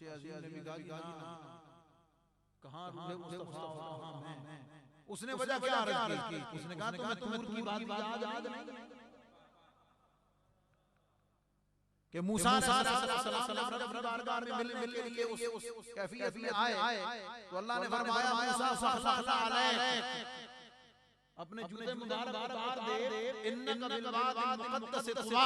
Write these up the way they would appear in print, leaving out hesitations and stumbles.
ने भी कहा कहाँ रूह मुस्तफा और कहाँ मैं। उसने वजह क्या अर्ज की? उसने कहा तुम्हें तूर की बात याद नहीं कि मूसा अलैहिस्सलाम जब बारगाह में मिलने के लिए उस कैफियत में आए तो अल्लाह ने फरमाया मूसा फखला अलैक, अपने जूते मुबारक उतार दे, इन्नका बिल वादिल मुक़द्दस तुवा,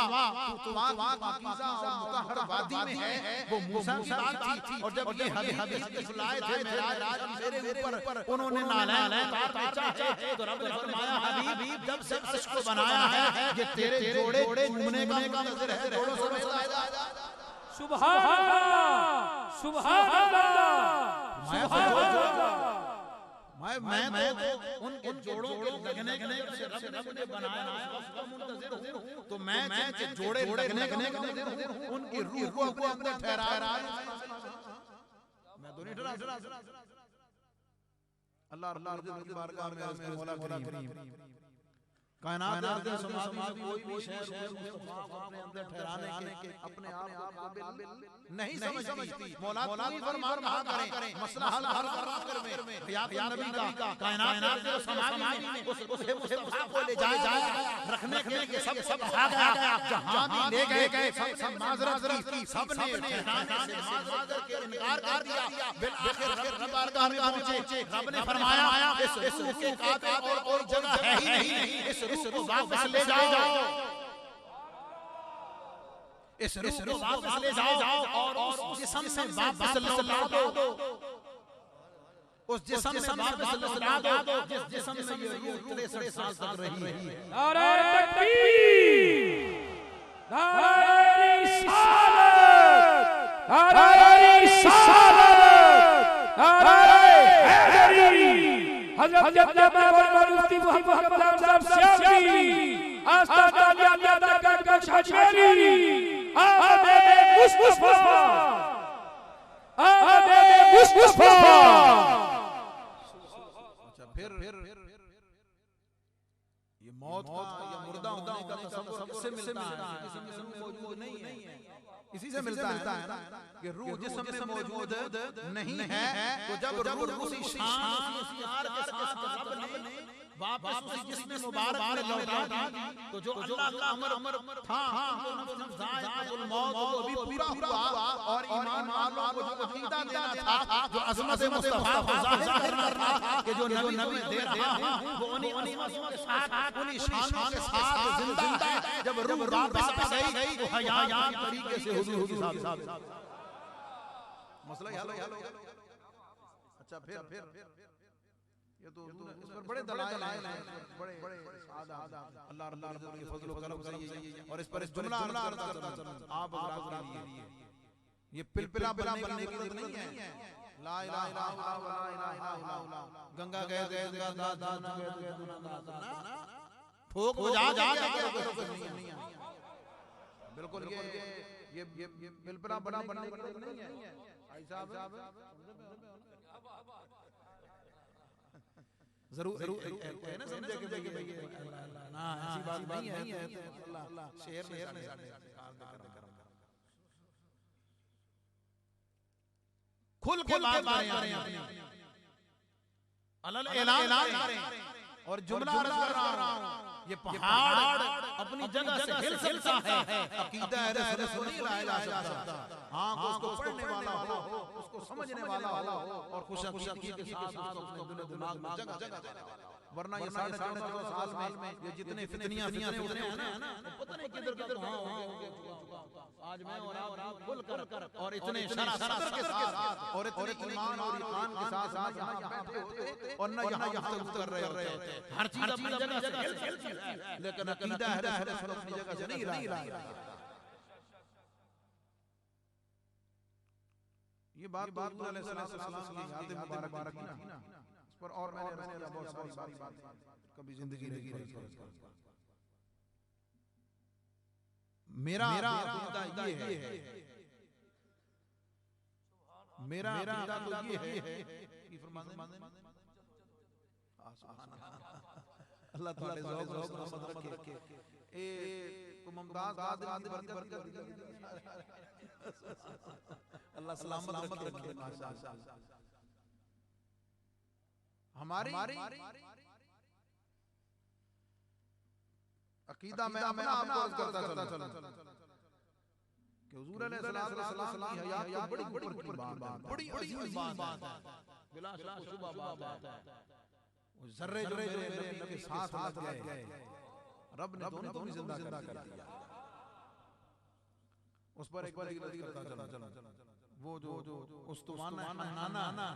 तू पाकीज़ा और मुतहहर वादी में है। वो मूसा की बात थी। और जब ये हदीस लाए थे मेराज मेरे ऊपर उन्होंने नालैन उतारना चाहे तो रब ने फरमाया हबीब जब से अर्श को बनाया है ये तेरे जोड़े चूमने का मंजर है। जोड़ों से सुभान अल्लाह सुभान अल्लाह सुभान अल्लाह। मैं तो उनके जोड़ों के लगने से रब ने बनाया उसका मुंतज़िर हूं। तो मैं के जोड़े लगने का मुंतज़िर हूं, उनकी रूह को अपने अंदर ठहरा रहा है। मैं तो नहीं डरा। अल्लाह की बारगाह में मौला करीम कायनात के समाधि कोई भी शय मुस्तफा को अपने अंदर ठहराने के अपने आप को नहीं समझती। मौला की फरमान कहां करें, मसला हल में हयात नबी का कायनात के समाधि में उस मुस्तफा को ले जाया रखने के सब आ गया। जहां भी ले गए सब माजरत की, सबने ठहराने से माजरत के इनकार कर दिया। बिल आखिर रब बारगाह में पहुंचे। रब ने फरमाया इस रूह के काबिल और जगह है ही नहीं, इस रूह को वापस ले जाओ, इस रूह को वापस ले जाओ और उस जिस्म से वापस लौटा दो, उस जिस्म में वापस लौटा दो जिस जिस्म में ये रूह 63 साल तक रही है। नारे तकबीर, नारे रिसालत, नारे रिसालत, नारे हैदरी। हज़रत जनाब मुफ्ती मोहम्मद साहब श्यामी आस्था दादा का शजरी आदे मुस्तफा आदे मुस्तफा। अच्छा फिर ये मौत का या मुर्दा होने का तसव्वुर सबसे मिलता है, किसी जिस्म में मौजूद नहीं है। इसी से मिलता है ना कि रूह जिस्म में मौजूद नहीं है। तो जब रूह उसी शान उसी यार के साथ रब ने वापस उसी जिस्म मुबारक में लौटा तो जो अल्लाह का अमर था ज़ायक़ुल मौत वो भी पूरा हुआ। और ईमान वालों को जो अकीदा देना था, जो अज़मत मुस्तफा को ज़ाहिर करना था कि जो नबी दे रहा हूं वो उन्हीं अज़मत के साथ उन्हीं शानों के साथ जिंदा है। जब रूह वापस आ गई तो हयात तरीके से हुजूर साहब मसला हल हो गया। अच्छा फिर ये तो इस पर बड़े दलाइल हैं, बड़े अल्लाह के फजल व करम से और इस पर इस जुमला अर्ज करता आप हज़रात के लिए ये पिलपिला बनने की जरूरत नहीं है। ला इलाहा इल्लल्लाह ला इलाहा इल्लल्लाह गंगा गए दादा ना ठोक बजा बिल्कुल ये पिलपिला बनने की जरूरत नहीं है। भाई साहब जरूर है ना, समझे कि भाई ना ऐसी बात नहीं है। अल्लाह शेर ने खुल के बात करें अपनी अलल ऐलान करें और जुमला अर्ज कर रहा हूं। ये पहाड़ अपनी जगह से हिलता है। अकीदा है रसूल नहीं लाया जा सकता। हां उसको पढ़ने वाला हो, उसको समझने वाला हो और खुशअकीदगी के साथ उसको अपने दिल दिमाग में जगह देने वाला। वरना ये 450 साल में ये जितने फितनियां हैं ना, पता नहीं किधर का कहां हो गया। आज मैं और आप खुल कर और इतने शराफत के साथ और इतने ईमान और ईमान के साथ यहां बैठे होते और न यहां गुफ्तगू कर रहे होते। हर चीज अपनी जगह से हिलती है, लेकिन अकीदा है रसूल अपनी जगह से नहीं रहा। ये बात हुजूर अलैहिस्सलाम की याद मुबारक थी ना, इस पर और मैंने बहुत सारी बात कभी जिंदगी नहीं की। मेरा अकीदा ये है, मेरा अकीदा तो ये है कि फरमाने अल्लाह ताला ज़ौक़ रहमत रखे ए को मुमताज आदमी की बरकत दी अल्लाह सलामत रखे माशाअल्लाह। हमारी अकीदा में अपना आपको अर्ज करता चलूं कि हुजूर अलैहिस्सलाम की हयात तो बड़ी बड़ी बड़ी अजीम बात है, बिला शुबा बात है। वो जर्रे जर्रे नबी के साथ लग गए, रब ने दोनों को जिंदा कर दिया। उस पर एक बार करता चलूं, वो जो उस तूफान नाना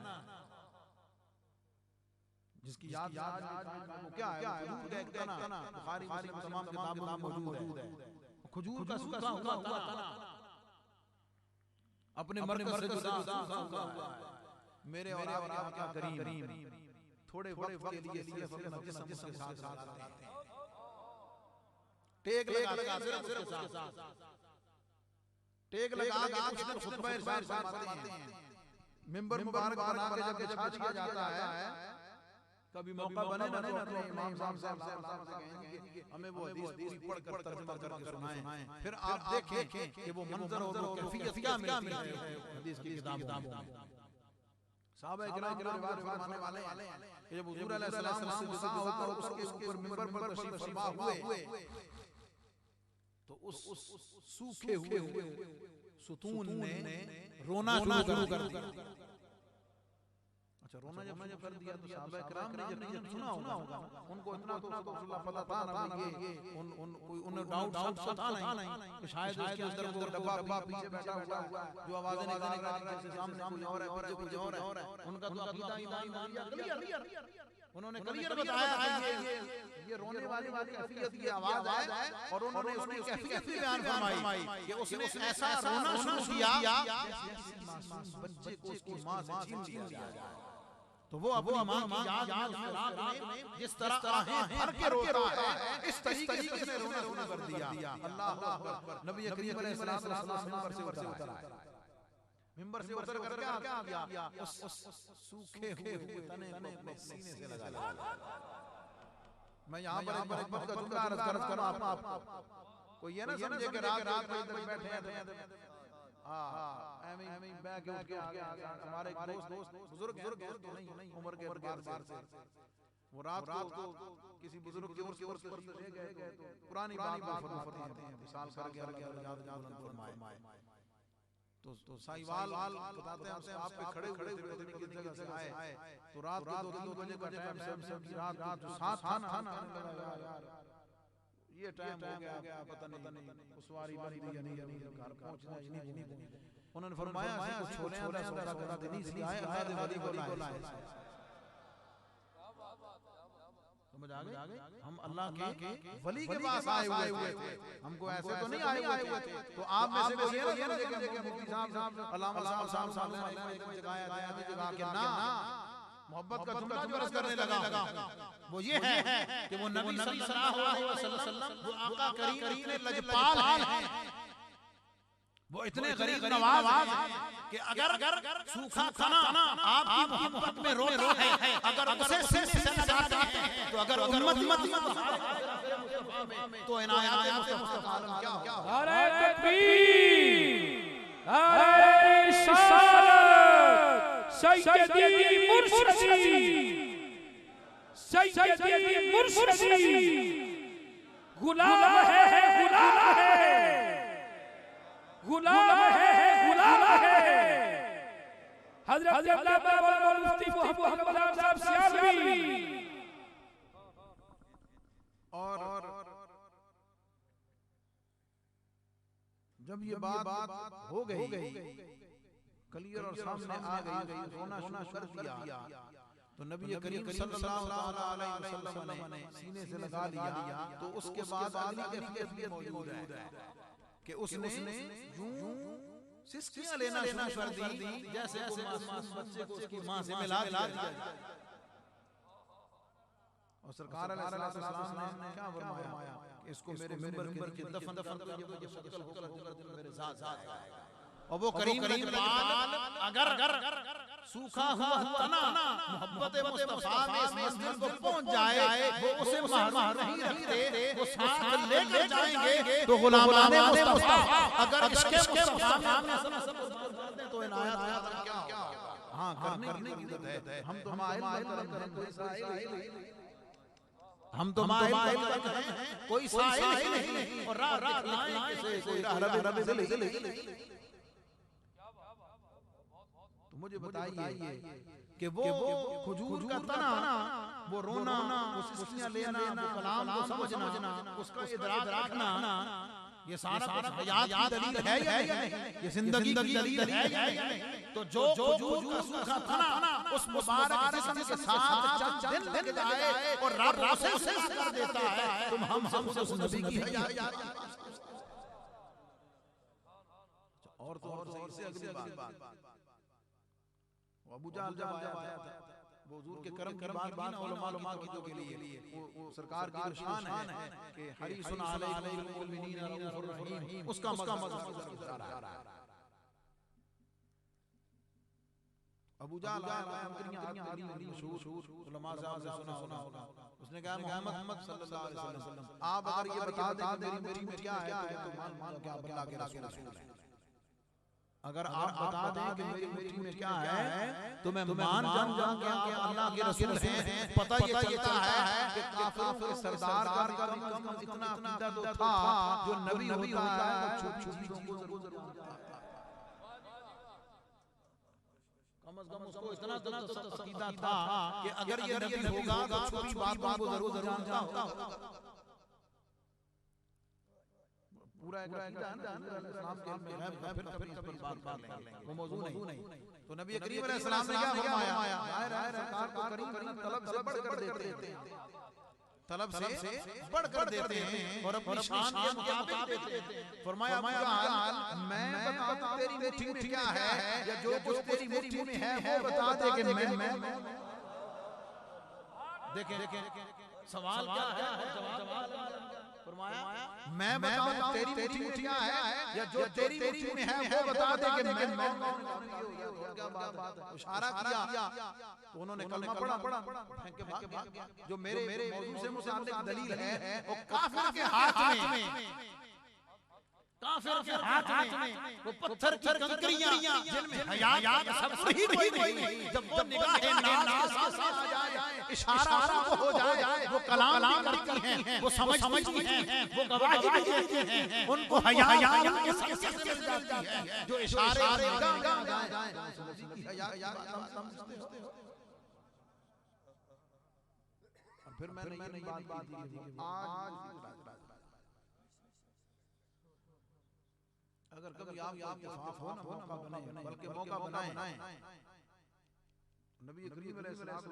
जिसकी याद वो क्या है, बुखारी मुस्लिम तमाम किताबों में मौजूद है। खजूर का सूखा हुआ तना अपने मरकज से जुदा हुआ है। मेरे और आपका करीम थोड़े वक्त के लिए सिर्फ अपना जिस्म के साथ रहते हैं, टेक लगा सिर्फ उसके साथ टेक लगा के कुछ दिन खुतबा इरशाद फरमाते हैं, मिंबर मुबारक बना के जब छा दिया जाता है, कभी मौका बने ना तो अपने इमाम साहब से कहेंगे कि हमें वो हदीस पूरी पढ़कर तर्जुमा करके सुनाएं, फिर आप देखें कि वो मंजर और वो कैफियत क्या मिलती है हदीस की किताबों में। साहब किराम के रिवाज फरमाने वाले हैं कि जब हुजूर अलैहिस्सलाम से जुदा होकर उसके ऊपर मिंबर पर तशरीफ फरमा हुए तो उस सूखे हुए सुतून ने रोना शुरू कर दिया। अच्छा, रोना जब कर दिया तो साहबा किराम ने जब सुना होगा उनको इतना तो रसूलुल्लाह पता था ना ये उन्हें डाउट था नहीं कि शायद उसके अंदर वो डब्बा पीछे बैठा हुआ जो आवाजें निकाल रहा है जैसे सामने कोई और है पीछे कुछ और है, उनका तो अकीदा क्लियर, उन्होंने क्लियर बताया कि ये रोने वाली कैफियत की आवाज है और उन्होंने उसकी कैफियत भी बयान फरमाई कि उसने ऐसा रोना शुरू किया बच्चे को उसकी मां से छीन लिया। तो वो अपनी मां की याद में जिस तरह आहें भर के रोता है, इस तरीके से रोना शुरू कर दिया। अल्लाह अकबर। नबी करीम अलैहिस्सलाम मिंबर से उतर आए, मिंबर से उतर कर क्या किया, उस सूखे हुए तने को अपने सीने से लगा लिया। मैं यहाँ पर एक बात का जुमला अर्ज करूँ आप कोई ये ना समझे कि रात में इधर बैठे हैं एमी बैग उठ के हमारे दोस्त बुजुर्ग तो नहीं उम्र के बार से वो रात को किसी बुजुर्ग की ओर से ले गए तो पुरानी बात फरमाते हैं, मिसाल करके तो साईवाल बताते हैं आप पे खड़े हुए थे, पता नहीं किस जगह से आए तो रात को 2-3 बजे का टाइम रात जो साथ था ना यार ये टाइम हो गया पता नहीं उसवारी बनी या नहीं घर पहुंचना ही नहीं। उन्होंने फरमाया कुछ छोले आंदा सौदा करा दे नहीं सी आए अल्लाह दे वली को लाए। समझ आ गए, हम अल्लाह के वली के पास आए हुए थे, हमको ऐसे तो नहीं आए हुए थे। तो आप में से कोई ये ना कि मुफ्ती साहब अल्लामा साहब ने एक जगह के ना मोहब्बत का जुमला जो अर्ज करने लगा वो ये है कि वो नबी सल्लल्लाहु अलैहि वसल्लम वो आका करीम इतने लजपाल हैं, वो इतने गरीब नवाज हैं कि अगर सूखा खाना आपकी मोहब्बत में रो रहा है, अगर उसे सीने से लगाते हैं तो अगर उम्मत तो इनायत मुस्तफा आलम क्या हो। नारे तकबीर, नारे रिसालत, सैयदी मुर्शिदी गुलाम है हजरत अल्लामा मुफ्ती मोहम्मद साहब सियालवी। और जब ये बात हो गई क्लियर और सामने आ गई रोना शुरू कर दिया तो नबी करीम सल्लल्लाहु अलैहि वसल्लम ने सीने से लगा लिया। तो उसके बाद अगली कैफियत भी मौजूद है कि उसने यूं सिस्कियां लेना शुरू कर दी जैसे मासूम बच्चे को उसकी मां से मिला दिया। और सरकार अलैहिस्सलाम ने क्या फरमाया कि इसको मेरे मिंबर के नीचे दफन कर दो, ये शक्ल होकर मेरे साथ आएगा। और वो करीम बाल अगर सूखा हुआ तना मोहब्बत मुस्तफा में इस मंजिल को पहुंच जाए, वो उसे महरूम नहीं रखते, वो साथ लेकर जाएंगे। तो गुलामाने मुस्तफा अगर इसके मुस्तफा में तो इनायत क्या हाँ करने की जरूरत है। हम तो हम तो माइल कोई साहिल नहीं और राह दिखाएं कोई राह। तो मुझे बताइए कि वो खजूर का तना, वो रोना, वो सिस्कियां लेना, वो कलाम को समझना, उसका इदराक रखना, ये सारा हयात की दलील है या नहीं? ये जिंदगी की दलील है या नहीं? तो जो खजूर का सूखा तना उस मुबारक जिस्म के साथ चंद दिन लग जाए और रब उसे कर देता है, तुम हम उस नबी की हयात। और तो और सही से अगली बात अबू जहल जब आया था, वो हुजूर के करम की बात ना उलमा की तो के लिए वो सरकार की शान है कि हरीसुन अलैकुम मुमिनीन रऊफुर रहीम, उसका मज़हब अबू जहल आया मशहूर उलमा से सुना होगा। उसने कहा मोहम्मद सल्लल्लाहु अलैहि वसल्लम, आप अगर ये बता दें मेरी मुट्ठी में क्या है तो मान क्या अल्लाह के रसूल है। अगर आप बता दें कि मेरी मुट्ठी में क्या है तो मैं मान जाऊंगा कि अल्लाह के रसूल हैं। पता ये चलता है कि काफिरों के सरदार का कम इतना अकीदा तो था, जो नबी होता है छुप चीजों को जरूर कम से कम उसको इतना अकीदा था कि अगर ये नबी होगा तो छुपी बातों को जरूर जानता होगा। पूरा एक अकीदा है ना इस्लाम के में है, फिर कभी इस पर बात लेंगे, वो मौजू नहीं। तो नबी करीम अलैहि सलाम ने क्या फरमाया, सरकार को करीम तलब से बढ़कर देते हैं, तलब से बढ़कर देते हैं और अपनी शान के मुताबिक देते हैं। फरमाया मैं बता तेरी मुट्ठी में क्या है या जो कुछ तेरी मुट्ठी में है वो बता दे कि मैं देखें सवाल क्या है, जवाब फरमाया मैं बताऊं तेरी मुट्ठी में क्या है या जो तेरी मुट्ठी में है वो बता दे कि मैं क्या बात है। इशारा किया तो उन्होंने कलमा पढ़ा फेंक के भाग गया। जो मेरे मौजू से मुताल्लिक दलील है वो काफिर के हाथ में वो पत्थर की कंकरियां जिनमें हया सब सही कोई नहीं, जब वो निगाहे नाज के साथ आ जाए, इशारा को हो जाए, वो कलाम करती हैं, वो समझती हैं, वो गवाही देती हैं, उनको हया उनके साथ मिल जाती है। जो इशारे जाए फिर मैंने बात की आज अगर कभी आप के साथ हो ना मौका बने, बल्कि मौका बनाएं नबी करीम अलैहिस्सलाम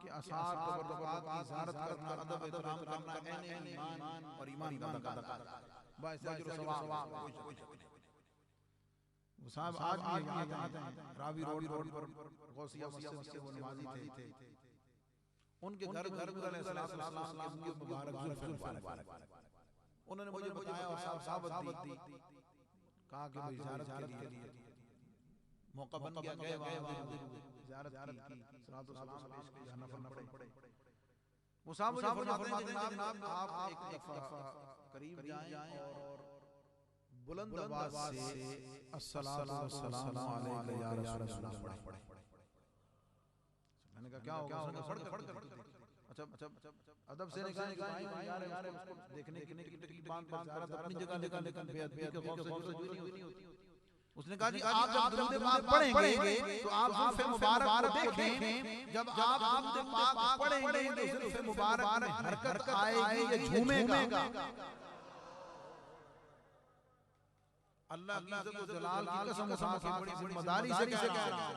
के आसार तबर्रुकात की ज़ियारत करना, अदब एहतराम करना, ऐने ईमान और ईमान का दरकार बस अजर सवाब। वो साहब आज भी याद हैं रावी रोड पर गौसिया मस्जिद के वो नमाजी थे, उनके घर अलैहिस्सलाम के मुबारक जुल्फ़ उन्होंने मुझे बताया और साबत दी, कहा कि भाई ज़ियारत के लिए मौका बन गया, गए ज़ियारत की, सलात व सलाम पेश किया, नफल पढ़े। वो साहब मुझे फरमाते हैं जनाब आप एक दफा करीब जाएं और बुलंद आवाज से अस्सलातु वस्सलामु अलैका या रसूल अल्लाह पढ़े। मैंने कहा क्या होगा, उसने पढ़ कर अच्छा अदब से निकाल के यार उसको देखने की टिकट बांध ज़ियारत अपनी जगह लेकिन बेअदबी के खौफ से जुड़ी नहीं होती। उसने कहा जी आप जब दुरूद पाक पढ़ेंगे तो आप जुल्फ़े मुबारक को देखें, जब आप दुरूद पाक पढ़ेंगे तो जुल्फ़े मुबारक में हरकत आएगी, ये झूमेगा। अल्लाह की इज्जत व जलाल की कसम उठा के बड़ी जिम्मेदारी से कह रहा हूं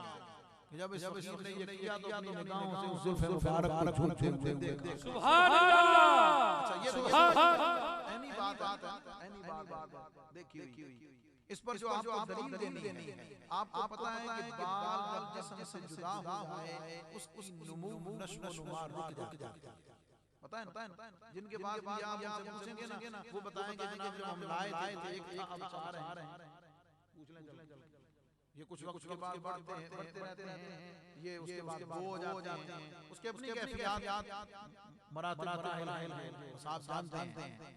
कि जब इस फकीर ने ये किया तो अपनी निगाहों से उस जुल्फ़े मुबारक को झूमते देखा। सुभान अल्लाह। अच्छा ये सुभान ऐनी बात देखी हुई इस पर जो आपको दलील देनी है, आपको पता है कि बाल जब जिस्म से जुदा हुआ है उसकी नुमू नश्व नुमा रुक जाती है। पता है ना, जिनके पास भी आप उनसे पूछेंगे ना वो बताएंगे जनाब जब हम लाए थे एक अब आ रहे हैं, पूछ लें चल ये कुछ वक्त के बाद बढ़ते रहते हैं, ये उसके बाद वो हो जाते हैं, उसके अपनी कैफियत मरातिब हैं, साहब जानते हैं।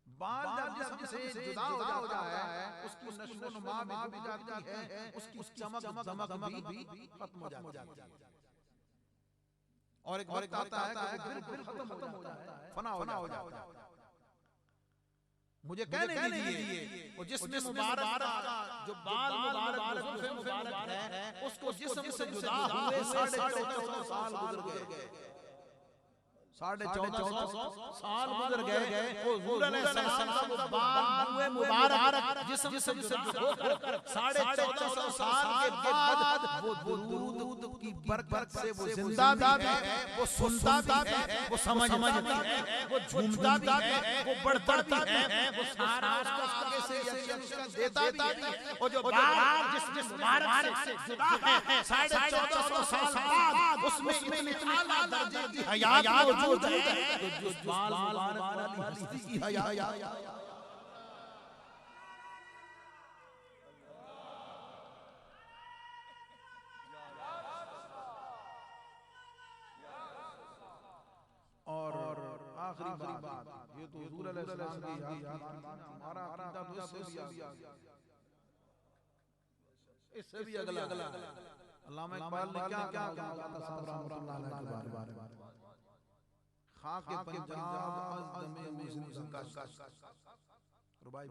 बाल जब से जुदा हो जाता है, उसकी नशो नुमा भी जाती है, उसकी चमक दमक भी खत्म हो जाती है। और एक वक्त आता है कि बिल्कुल खत्म हो जाता है, फना हो जाता है। मुझे कहने दीजिए वो जिसमें मुबारक जो बाल मुबारक है, उसको जिस्म से जुदा हुए 14.5 साल गुजर गए, 1450 साल गुजर गए। वो हुजूर अलैहिस्सलाम का वो बाल मुबारक जिस्म से जुदा होकर 1450 साल के बाद वो दुरूद की बरकत से वो जिंदा भी है, वो सुनता भी है, वो समझता भी है, वो झूमता भी है, वो बढ़ता भी है, वो सारा उसको आगे से यकीन देता भी है। और जो बाल जिस मुबारक से जुदा है 1450 साल बाद, उसमें इतना दर्जे की हयात मौजूद है, जो बाल मुबारक वाली हस्ती की हयात। और आखिरी बात, ये तो हुजूर अलैहिस्सलाम की याद हमारा अकीदा तो इससे भी अगला अल्लामा इकबाल ने क्या कहा साहब रहमतुल्लाह अलैह के बारे में, खाके पंजाब अज़दमे मुस्लिम का रुबाई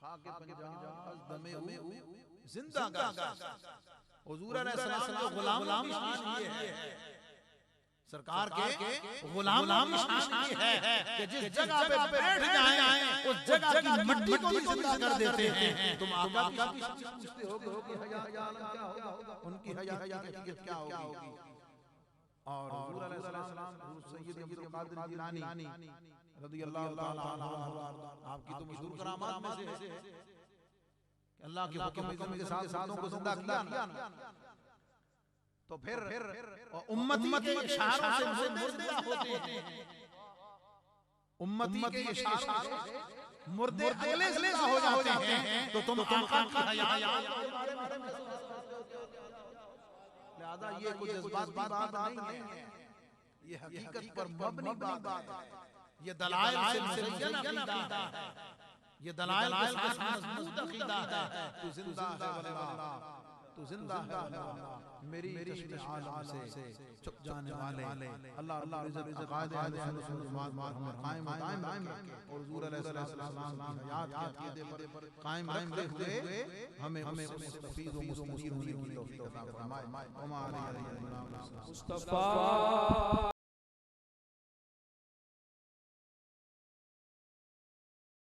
खाके पंजाब अज़दमे जिंदा का हुजूर अलैहिस्सलाम के गुलाम की शान ये है, सरकार के गुलाम की शान ये है कि जिस जगह पे बैठ जाएं उस जगह की मिट्टी को भी जिंदा कर देते हैं। तुम आका की पूछते हो कि हया क्या होगा, उनकी हया की हकीकत क्या होगी। और हुजूर अलैहिस्सलाम सैयद अब्दुल कादिर जिलानी रज़ियल्लाहु ताला अन्हु आपकी तो मशहूर करामात में से है कि अल्लाह के हुक्म के साथ साधों को जिंदा किया ना, तो फिर उम्मती के इशारों से मुर्दे होते हैं, उम्मती के इशारों से मुर्दे अगले जिंदा हो जाते हैं। तो तुम आका की हयात के बारे में लिहाजा ये कुछ जज्बाती बात नहीं है, ये हकीकत पर मबनी बात है, ये दलाइल से मुज़य्यन अक़ीदा है, ये दलाइल के साथ मज़बूत अक़ीदा है। तू जिंदा है वल्लाह, तू जिंदा है मेरी चश्मे आलम से छुप जाने वाले अल्लाह रब्बुल इज्जत कायदे अहले सुन्नत वल जमात कायम रखे और हुजूर अलैहिस्सलाम की हयात के अकीदे पर कायम रखते हुए हमें मुस्तफीद व मुस्तनीर होने की तौफीक अता फरमाए। मुस्तफा